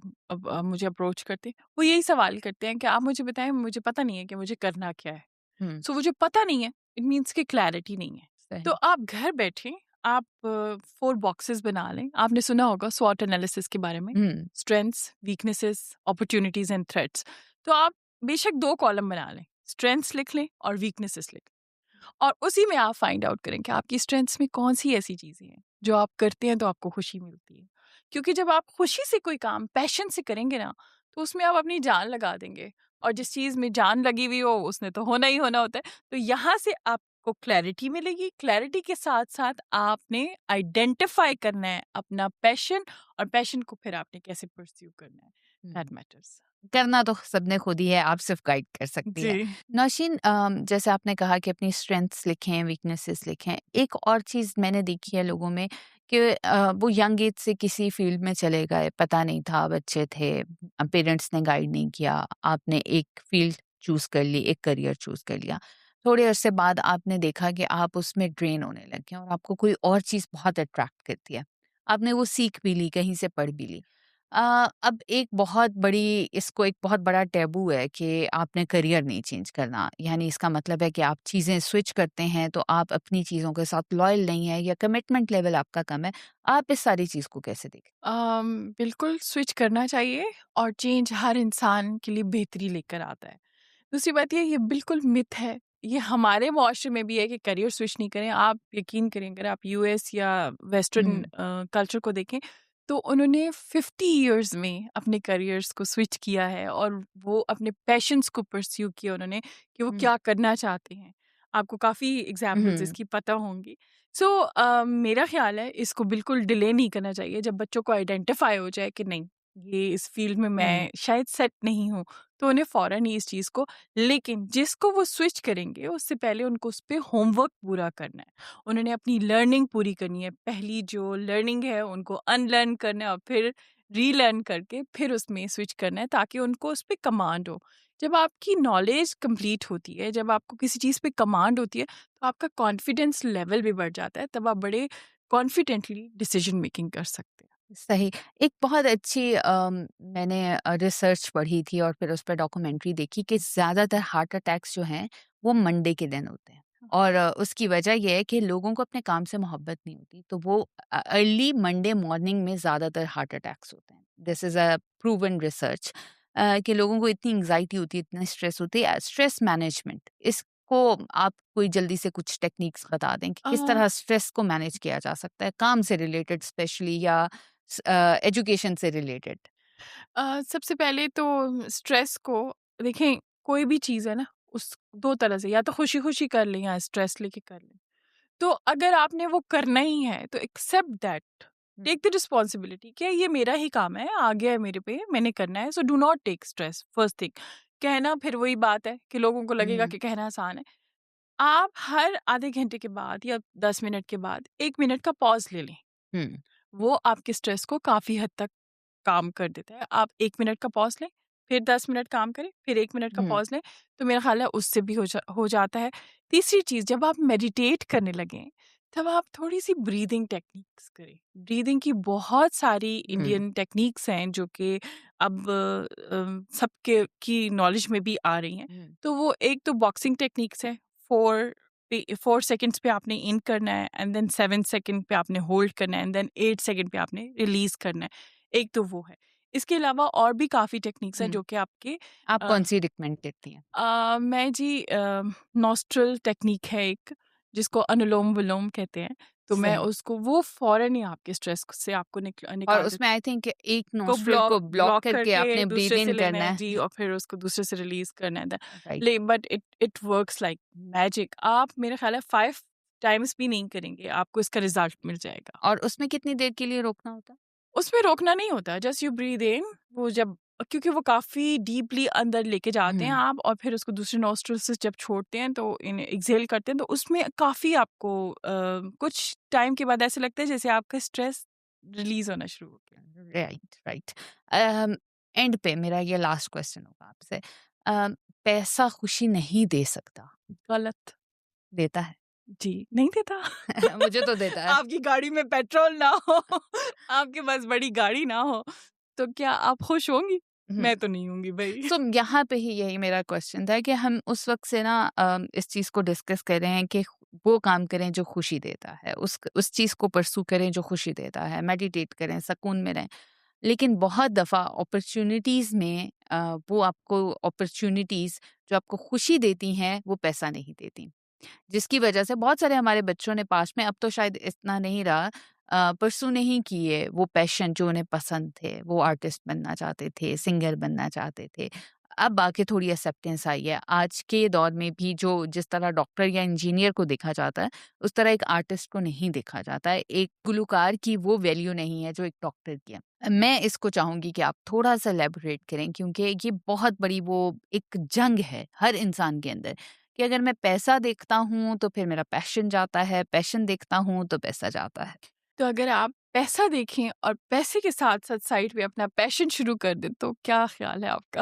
मुझे अप्रोच करते हैं। वो यही सवाल करते हैं कि आप मुझे बताएँ, मुझे पता नहीं है कि मुझे करना क्या है। हुँ। सो वो जो पता नहीं है, इट मीन्स कि क्लैरिटी नहीं है। तो सही। आप घर बैठे आप 4 बॉक्सेस बना लें। आपने सुना होगा स्वॉट एनालिसिस के बारे में, हुँ। Strengths, weaknesses, opportunities and threats. तो आप बेशक 2 कॉलम बना लें, स्ट्रेंथ्स लिख लें और वीकनेसेस लिख लें। और उसी में आप फाइंड आउट करें कि आपकी स्ट्रेंथ्स में कौन-सी ऐसी चीज़ें हैं, जो आप करते हैं तो आपको खुशी मिलती है। क्योंकि जब आप खुशी से कोई काम पैशन से करेंगे ना, तो उसमें आप अपनी जान लगा देंगे, और जिस चीज़ में जान लगी हुई हो, उसने तो होना ही होना होता है। तो यहाँ से आपको क्लैरिटी मिलेगी। क्लैरिटी के साथ-साथ आपने आइडेंटिफ़ाई करना है अपना पैशन, और पैशन को फिर आपने कैसे परस्यू करना है, दैट हुँ। मैटर्स। करना तो सबने खुद ही है, आप सिर्फ़ गाइड कर सकती जी। हैं। नौशीन, जैसे आपने कहा कि अपनी स्ट्रेंथ्स लिखें, वीकनेसेस लिखें। एक और चीज़ मैंने देखी है लोगों में कि वो यंग एज से किसी फ़ील्ड में चले गए, पता नहीं था, बच्चे थे, पेरेंट्स ने गाइड नहीं किया, आपने एक फ़ील्ड चूज़ कर ली, एक करियर चूज़ कर लिया। थोड़े अरसे बाद आपने देखा कि आप उसमें ड्रेन होने लगे और आपको कोई और चीज़ बहुत अट्रैक्ट करती है। आपने वो सीख भी ली, कहीं से पढ़ भी ली। अब एक बहुत बड़ी इसको एक बहुत बड़ा टैबू है कि आपने करियर नहीं चेंज करना। यानी इसका मतलब है कि आप चीज़ें स्विच करते हैं तो आप अपनी चीज़ों के साथ लॉयल नहीं हैं या कमिटमेंट लेवल आपका कम है। आप इस सारी चीज़ को कैसे देखते बिल्कुल स्विच करना चाहिए, और चेंज हर इंसान के लिए बेहतरी लेकर आता है। दूसरी बात ये बिल्कुल मिथ है। ये हमारे मुआशरे में भी है कि करियर स्विच नहीं करें। आप यकीन करें, अगर आप यूएस या वेस्टर्न हुँ। कल्चर को देखें, तो उन्होंने 50 इयर्स में अपने करियर्स को स्विच किया है, और वो अपने पैशन्स को परस्यू किया उन्होंने कि वो हुँ। क्या करना चाहते हैं। आपको काफ़ी एग्ज़ाम्पल्स हुँ। इसकी पता होंगी। सो मेरा ख़्याल है इसको बिल्कुल डिले नहीं करना चाहिए। जब बच्चों को आइडेंटिफ़ाई हो जाए कि नहीं, ये इस फ़ील्ड में हुँ। मैं शायद सेट नहीं हूँ, तो उन्हें फ़ौरन ही इस चीज़ को, लेकिन जिसको वो स्विच करेंगे उससे पहले उनको उस पे होमवर्क पूरा करना है। उन्होंने अपनी लर्निंग पूरी करनी है। पहली जो लर्निंग है उनको अनलर्न करना है, और फिर रीलर्न करके फिर उसमें स्विच करना है, ताकि उनको उस पे कमांड हो। जब आपकी नॉलेज कंप्लीट होती है, जब आपको किसी चीज़ पे कमांड होती है, तो आपका कॉन्फिडेंस लेवल भी बढ़ जाता है। तब आप बड़े कॉन्फिडेंटली डिसीजन मेकिंग कर सकते हैं। सही। एक बहुत अच्छी मैंने रिसर्च पढ़ी थी और फिर उस पे डॉक्यूमेंट्री देखी कि ज़्यादातर हार्ट अटैक्स जो हैं, वो मंडे के दिन होते हैं। और उसकी वजह ये है कि लोगों को अपने काम से मोहब्बत नहीं होती, तो वो अर्ली मंडे मॉर्निंग में ज़्यादातर हार्ट अटैक्स होते हैं। This is a proven research कि लोगों को इतनी एंग्ज़ायटी होती है, इतनी स्ट्रेस होती है। स्ट्रेस मैनेजमेंट, इसको आप कोई जल्दी से कुछ टेक्निक्स बता दें कि अ, किस तरह स्ट्रेस को मैनेज किया जा सकता है, काम से रिलेटेड स्पेशली या एजुकेशन से रिलेटेड? सबसे पहले तो स्ट्रेस को देखें, कोई भी चीज़ है ना, उस 2 तरह से, या तो खुशी-खुशी कर लें या स्ट्रेस लेके कर लें। तो अगर आपने वो करना ही है तो accept that, hmm, take the responsibility कि ये मेरा ही काम है, आ गया है मेरे पे, मैंने करना है, so do not take stress. First thing, कहना फिर वही बात है कि लोगों को लगेगा हुँ, कि कहना आसान है। आप हर आधे घंटे के बाद या 10 मिनट के बाद 1 मिनट का पॉज़ ले लें। हुँ, वो आपके स्ट्रेस को काफ़ी हद तक काम कर देता है। आप 1 मिनट का पॉज़ लें, फिर 10 मिनट काम करें, फिर 1 मिनट का हुँ, पॉज़ लें, तो मेरा ख़्याल है उससे भी हो जाता है। तीसरी चीज़, जब आप मेडिटेट करने लगें, तब आप थोड़ी-सी ब्रीदिंग टेक्निक्स करें। ब्रीदिंग की बहुत सारी हुँ, इंडियन टेक्निक्स हैं जो कि अब सबके की नॉलेज में भी आ रही हैं। हुँ, तो वो एक तो बॉक्सिंग टेक्निक्स है, 4 सेकंड्स पे आपने इन करना है एंड देन 7 सेकंड पे आपने होल्ड करना है एंड देन 8 सेकंड पे आपने रिलीज़ करना है। एक तो वो है। इसके अलावा और भी काफ़ी टेक्निक्स हैं हुँ। जो कि आपके आप अ कौन-सी रिकमेंड करती हैं? मैं जी नॉस्ट्रल टेक्निक है एक, जिसको अनुलोम-विलोम कहते हैं। तो मैं सही। उसको, वो फ़ौरन ही आपके स्ट्रेस से आपको और निकाल उसमें देता है। आई थिंक एक को नोस्ट्रिल ब्लॉक को ब्लॉक ब्लॉक करके करके आपने ब्रीथ दूसरे से इन लेना करना है है। जी, और फिर उसको दूसरे से रिलीज़ करना है। Right. But it works like magic. आप मेरा ख़्याल है 5 टाइम्स भी नहीं करेंगे, आपको इसका रिज़ल्ट मिल जाएगा। और उसमें कितनी देर के लिए रोकना होता है? उसमें रोकना नहीं होता, जस्ट यू ब्रीथ इन। वो जब, क्योंकि वो काफ़ी डीपली अंदर लेके जाते हैं हुँ, आप, और फिर उसको दूसरे नॉस्ट्रिल से जब छोड़ते हैं तो इन एक्सहेल करते हैं, तो उसमें काफ़ी आपको कुछ टाइम के बाद ऐसा लगता है जैसे आपका स्ट्रेस रिलीज़ होना शुरू हो गया। Right, right. एंड पे मेरा ये लास्ट क्वेश्चन होगा आपसे। पैसा खुशी नहीं दे सकता, गलत। देता है? जी, नहीं देता। मुझे तो देता है। आपकी गाड़ी में पेट्रोल ना हो, आपके पास बड़ी गाड़ी ना हो, तो क्या आप खुश होंगी? हुँ। मैं तो नहीं होंगी भई। सो यहाँ पे ही यही मेरा क्वेश्चन था कि हम उस वक़्त से ना इस चीज़ को डिस्कस कर रहे हैं कि वो काम करें जो खुशी देता है, उस चीज़ को परस्यू करें जो खुशी देता है, मेडिटेट करें, सुकून में रहें। लेकिन बहुत दफ़ा अपॉर्च्युनिटीज़ में वो आपको अपॉर्च्युनिटीज़ जो आपको खुशी देती हैं, वो पैसा नहीं देती। जिसकी वजह से बहुत सारे हमारे बच्चों ने पास्ट में, अब तो शायद इतना नहीं रहा, परस्यू नहीं किए वो पैशन जो उन्हें पसंद थे। वो आर्टिस्ट बनना चाहते थे, सिंगर बनना चाहते थे। अब आके थोड़ी एक्सेप्टेंस आई है। आज के दौर में भी जो जिस तरह डॉक्टर या इंजीनियर को देखा जाता है, उस तरह एक आर्टिस्ट को नहीं देखा जाता है। एक गुलूकार की वो वैल्यू नहीं है जो एक डॉक्टर की है। मैं इसको चाहूँगी कि आप थोड़ा-सा इलैबोरेट करें, क्योंकि ये बहुत बड़ी वो एक जंग है हर इंसान के अंदर। कि अगर मैं पैसा देखता हूँ तो फिर मेरा पैशन जाता है, पैशन देखता हूँ तो पैसा जाता है। तो अगर आप पैसा देखें और पैसे के साथ-साथ साइड में अपना पैशन शुरू कर दें, तो क्या ख़्याल है आपका?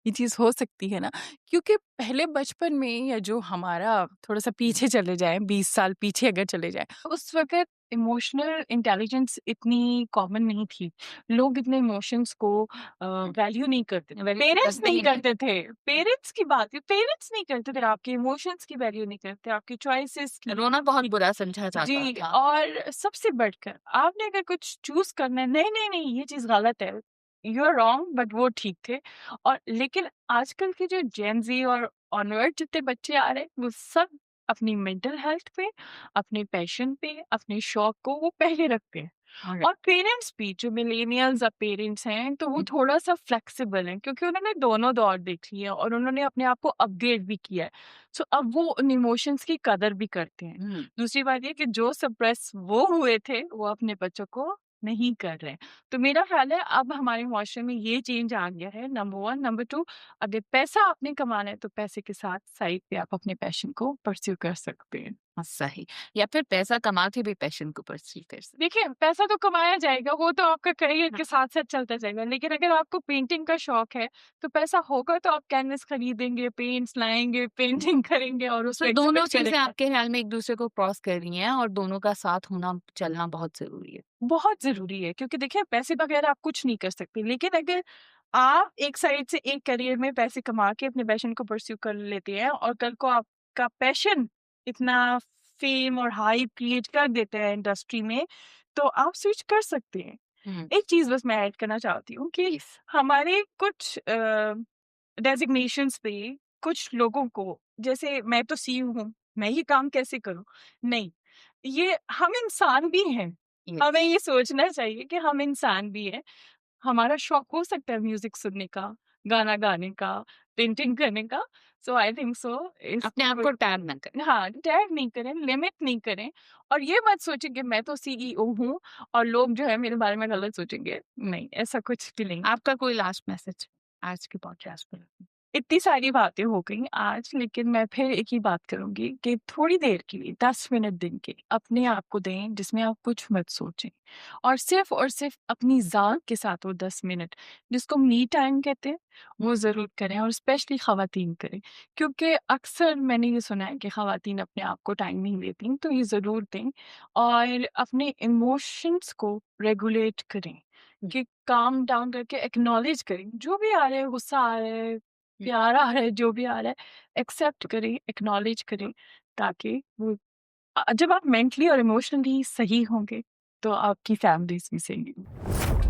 ये चीज़ हो सकती है ना? क्योंकि पहले बचपन में, या जो हमारा थोड़ा-सा हुँ, पीछे चले जाएँ, 20 साल पीछे अगर चले जाएँ, उस वक़्त इमोशनल इंटेलिजेंस इतनी कॉमन नहीं थी। लोग इतने इमोशंस को वैल्यू नहीं करते थे। वैल्यू पेरेंट्स करते नहीं ही नहीं। करते थे। पेरेंट्स की बात है, पेरेंट्स नहीं करते थे, आपके इमोशंस की वैल्यू नहीं करते, आपकी चॉइसेस की। रोना बहुत बुरा समझा जाता जी, था। और सबसे बढ़कर आपने अगर कुछ चूज़ करना है, नहीं, नहीं, नहीं, ये चीज़ गलत है, यू आर रॉन्ग, बट वो ठीक थे। और लेकिन आजकल के जो जेन ज़ी और ऑनवर्ड जितने बच्चे आ रहे हैं, वो सब अपनी मेंटल हेल्थ पे, अपने पैशन पे, अपने शौक को वो पहले रखते हैं। और और पेरेंट्स भी, जो मिलेनियल्स पेरेंट्स हैं, तो वो हुँ, थोड़ा-सा फ्लेक्सिबल हैं, क्योंकि उन्होंने दोनों दौर देख लिए हैं और उन्होंने अपने आप को अपग्रेड भी किया है। सो अब वो उन इमोशंस की कदर भी करते हैं। हुँ, दूसरी बात ये कि जो सप्रेस वो हुए थे, वो अपने बच्चों को नहीं कर रहे हैं। तो मेरा ख़्याल है अब हमारे मुआशरे में ये चेंज आ गया है, नंबर 1। नंबर 2, अगर पैसा आपने कमाना है तो पैसे के साथ साइड पे आप अपने पैशन को परस्यू कर सकते हैं। हाँ, सही। या फिर पैसा कमा के भी पैशन को परस्यू कर सकते। देखिए, पैसा तो कमाया जाएगा, वो तो आपका करियर के साथ-साथ चलता जाएगा। लेकिन अगर आपको पेंटिंग का शौक है, तो पैसा होगा तो आप कैनवस खरीदेंगे, पेंट्स लाएँगे, पेंटिंग करेंगे और सो उसको दोनों एग्ज़िबिट चीज़ें करेंगे। आपके ख़्याल में एक-दूसरे को क्रॉस कर रही हैं और दोनों का साथ होना, चलना बहुत ज़रूरी है। बहुत ज़रूरी है, क्योंकि देखिए पैसे बगैर आप कुछ नहीं कर सकते। लेकिन अगर आप एक साइड से एक करियर में पैसे कमा के अपने पैशन को परस्यू कर लेते हैं और कल को आपका पैशन इतना फेम और हाइप क्रिएट कर देता है इंडस्ट्री में, तो आप स्विच कर सकते हैं। हुँ, एक चीज़ बस मैं ऐड करना चाहती हूँ कि प्लीज़। हमारे कुछ डेज़िग्नेशंस पे कुछ लोगों को, जैसे मैं तो सीईओ हूँ, मैं ये काम कैसे करूँ? नहीं, ये हम इंसान भी हैं। ये हमें ये सोचना चाहिए कि हम इंसान भी हैं। हमारा शौक हो सकता है म्यूजिक सुनने का, गाना गाने का, पेंटिंग करने का। सो आई थिंक सो अपने आप को टैग ना करें। हाँ, टैग नहीं करें, लिमिट नहीं करें, और ये मत सोचें कि मैं तो सीईओ हूँ और लोग जो है मेरे बारे में गलत सोचेंगे। नहीं, ऐसा कुछ भी नहीं। आपका कोई लास्ट मैसेज आज के पॉडकास्ट पर? इतनी सारी बातें हो गई आज, लेकिन मैं फिर एक ही बात करूंगी कि थोड़ी देर के लिए 10 मिनट दिन के अपने आप को दें, जिसमें आप कुछ मत सोचें, और सिर्फ अपनी जात के साथ वो 10 मिनट, जिसको मी टाइम कहते हैं, वो ज़रूर करें, और स्पेशली ख़वातीन करें, क्योंकि अक्सर मैंने ये सुना है कि ख़वातीन अपने आप को टाइम नहीं देती, तो ये ज़रूर दें, और अपने इमोशंस को रेगुलेट करें, कि काम डाउन करके एक्नॉलेज करें, जो भी आ रहा है, गुस्सा आ रहा है, प्यार आ रहा है, जो भी आ रहा है, एक्सेप्ट करें, एक्नॉलेज करें, ताकि वो जब आप मेंटली और इमोशनली सही होंगे, तो आपकी फैमिलीज़ भी सही होंगी।